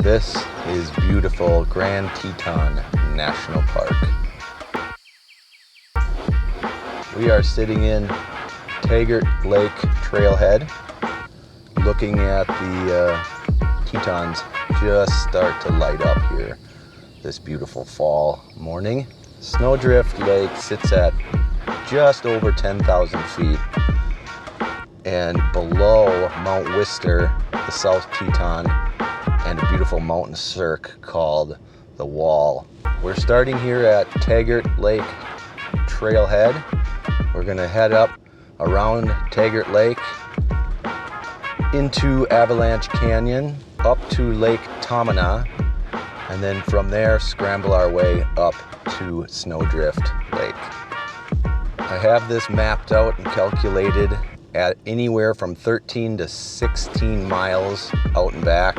This is beautiful Grand Teton National Park. We are sitting in Taggart Lake Trailhead, looking at the Tetons just start to light up here this beautiful fall morning. Snowdrift Lake sits at just over 10,000 feet, and below Mount Wister, the South Teton, and a beautiful mountain cirque called the Wall. We're starting here at Taggart Lake Trailhead. We're gonna head up around Taggart Lake into Avalanche Canyon, up to Lake Taminah, and then from there scramble our way up to Snowdrift Lake. I have this mapped out and calculated at anywhere from 13 to 16 miles out and back,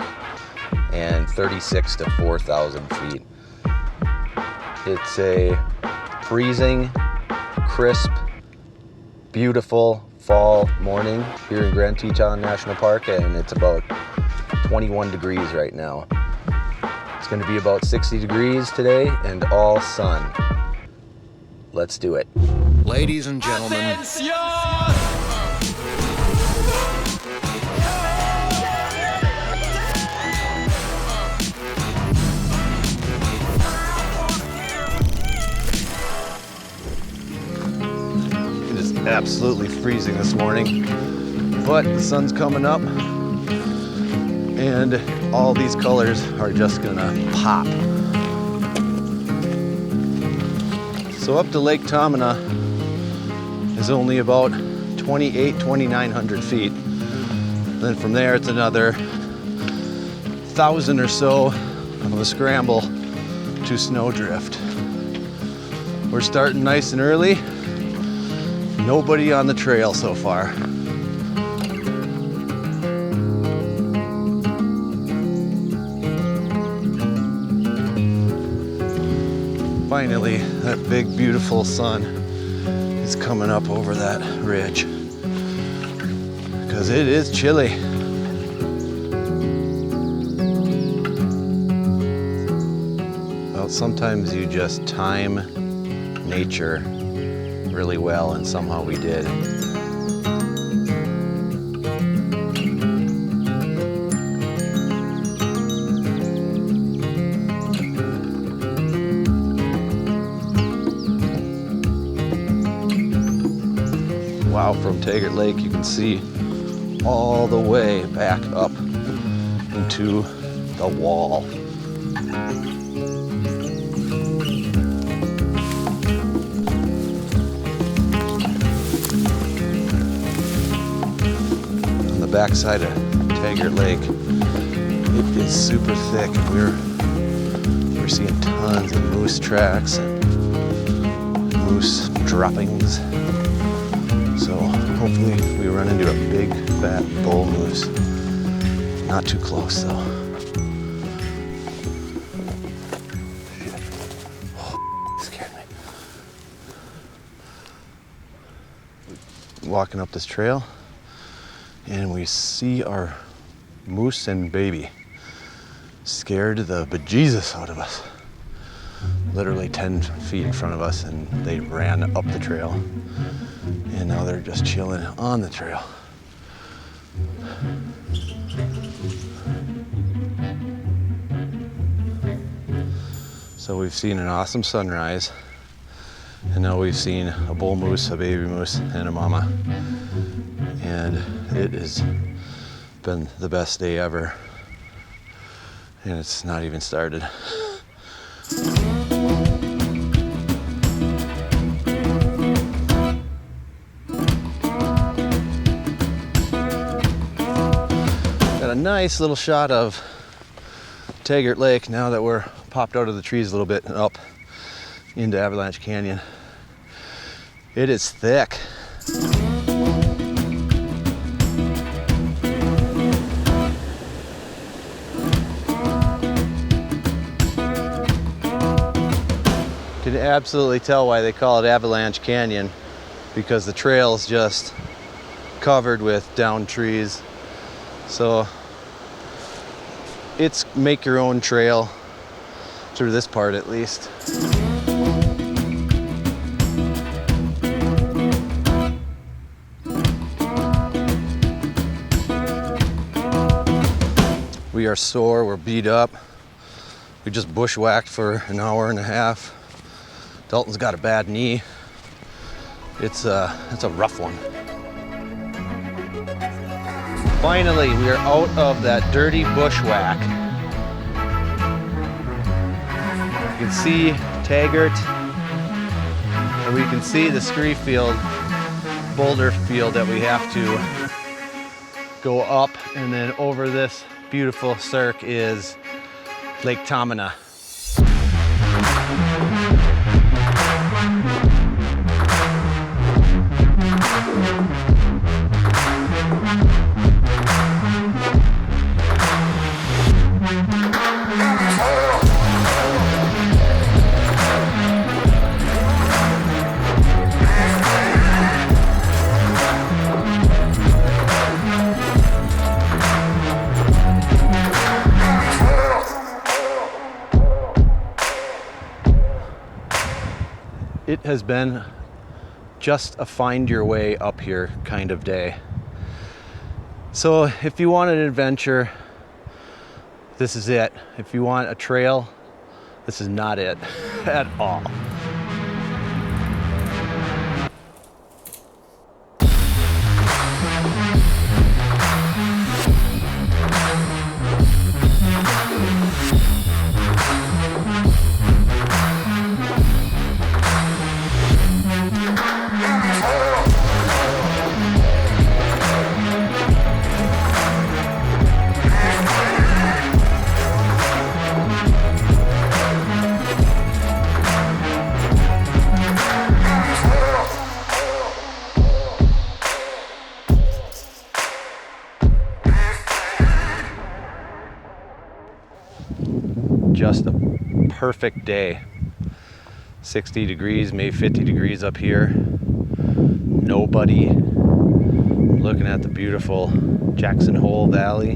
and 36 to 4,000 feet. It's a freezing, crisp, beautiful fall morning here in Grand Teton National Park, and it's about 21 degrees right now. It's going to be about 60 degrees today and all sun. Let's do it. Ladies and gentlemen, absolutely freezing this morning, but the sun's coming up and all these colors are just gonna pop. So up to Lake Taminah is only about 2,900 feet. Then from there it's another 1,000 or so of a scramble to Snowdrift. We're starting nice and early. Nobody on the trail so far. Finally, that big, beautiful sun is coming up over that ridge, because it is chilly. Well, sometimes you just time nature really well, and somehow we did. Wow, from Taggart Lake you can see all the way back up into the Wall. Backside of Taggart Lake, it is super thick. We're seeing tons of moose tracks and moose droppings. So hopefully we run into a big fat bull moose. Not too close though. Shit. Oh, scared me. Walking up this trail, and we see our moose and baby scared the bejesus out of us. Literally 10 feet in front of us, and they ran up the trail. And now they're just chilling on the trail. So we've seen an awesome sunrise, and now we've seen a bull moose, a baby moose, and a mama. And it has been the best day ever, and it's not even started. Got a nice little shot of Taggart Lake now that we're popped out of the trees a little bit and up into Avalanche Canyon. It is thick. You can absolutely tell why they call it Avalanche Canyon, because the trail is just covered with downed trees. So it's make your own trail through this part at least. We are sore, we're beat up. We just bushwhacked for an hour and a half. Dalton's got a bad knee. It's a rough one. Finally, we are out of that dirty bushwhack. You can see Taggart, and we can see the scree field, boulder field that we have to go up, and then over this beautiful cirque is Lake Taminah. It has been just a find your way up here kind of day. So if you want an adventure, this is it. If you want a trail, this is not it at all. Just a perfect day. 60 degrees, maybe 50 degrees up here. Nobody. Looking at the beautiful Jackson Hole Valley,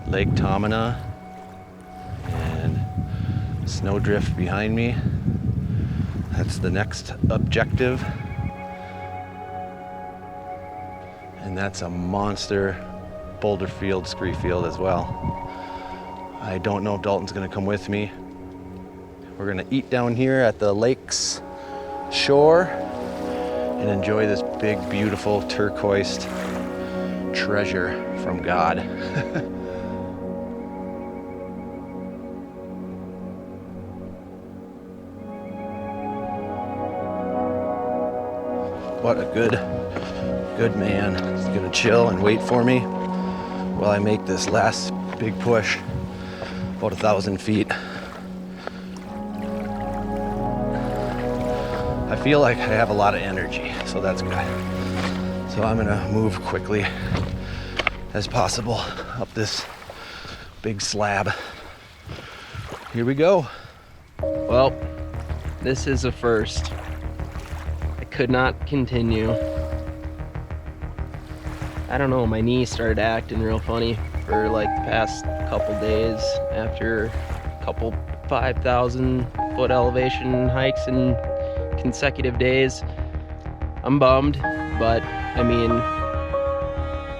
Lake Taminah, and Snowdrift behind me. That's the next objective. And that's a monster boulder field, scree field as well. I don't know if Dalton's gonna come with me. We're gonna eat down here at the lake's shore and enjoy this big, beautiful turquoise treasure from God. What a good man. He's gonna chill and wait for me while I make this last big push. About 1,000 feet. I feel like I have a lot of energy, so that's good. So I'm gonna move quickly as possible up this big slab. Here we go. Well, this is a first. I could not continue. I don't know, my knee started acting real funny for like the past couple days after a couple 5,000 foot elevation hikes in consecutive days. I'm bummed, but I mean,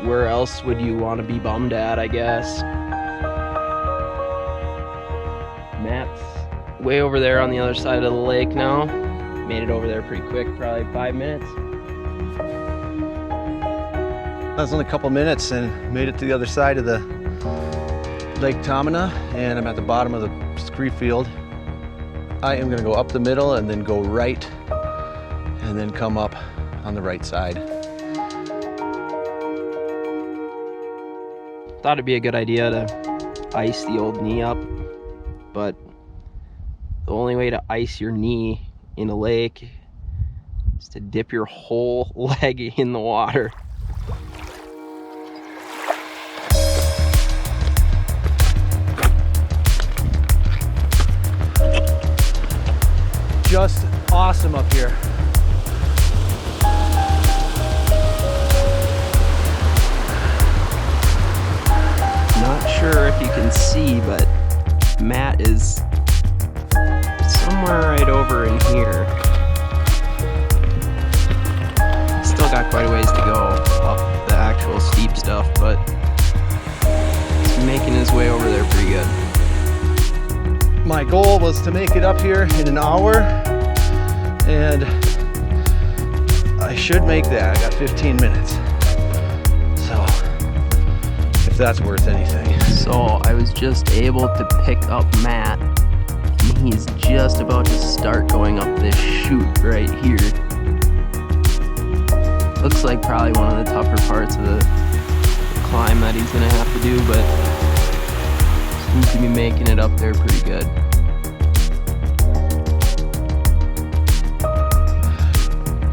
where else would you want to be bummed at, I guess? Matt's way over there on the other side of the lake now. Made it over there pretty quick, probably 5 minutes. That was only a couple minutes and made it to the other side of the Lake Taminah, and I'm at the bottom of the scree field. I am gonna go up the middle and then go right and then come up on the right side. Thought it'd be a good idea to ice the old knee up, but the only way to ice your knee in a lake is to dip your whole leg in the water. Just awesome up here. Not sure if you see, but Matt is somewhere right over in here. Still got quite a ways to go up the actual steep stuff, but he's making his way over there pretty good. My goal was to make it up here in an hour, and I should make that. I got 15 minutes. So, if that's worth anything. So I was just able to pick up Matt, and he's just about to start going up this chute right here. Looks like probably one of the tougher parts of the climb that he's gonna have to do, but seems to be making it up there pretty good.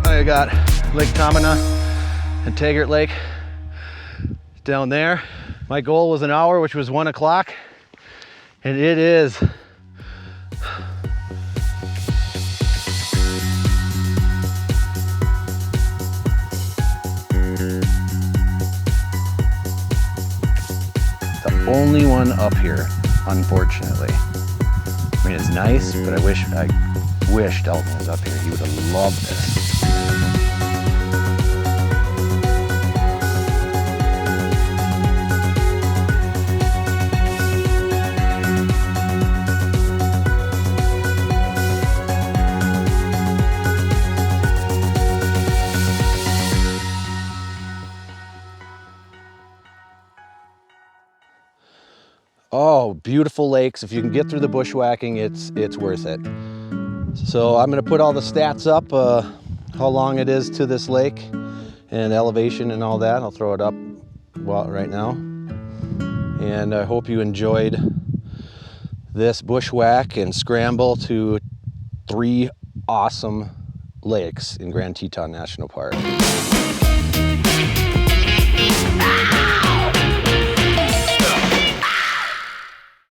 I got Lake Taminah and Taggart Lake down there. My goal was an hour, which was 1 o'clock, and it is. The only one up here, unfortunately. I mean, it's nice, but I wish Dalton was up here. He would have loved this. Oh, beautiful lakes. If you can get through the bushwhacking, it's worth it. So I'm gonna put all the stats up, how long it is to this lake and elevation and all that. I'll throw it up right now. And I hope you enjoyed this bushwhack and scramble to 3 awesome lakes in Grand Teton National Park.